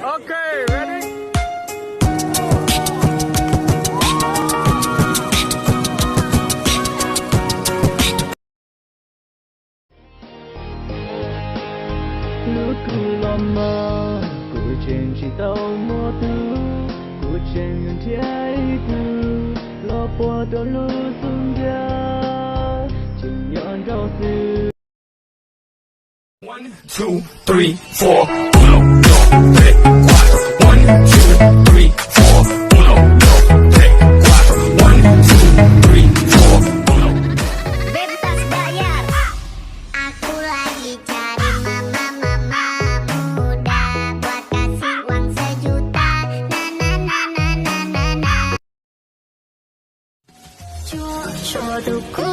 Okay, ready? Lúc ku lama ku chen chỉ tao mua tu ku chen yun thiai tu lo po to lu sung dia chin yon rau sư. 1, 2, 3, 4. 1, 2, 3, 4. 1, 2, 3, 4. 1, 2, 3, 4. 1, 2, 3, 4. Bebas bayar. Aku lagi cari mama muda buat kasih uang sejuta. Na na na na na na na. Cho duku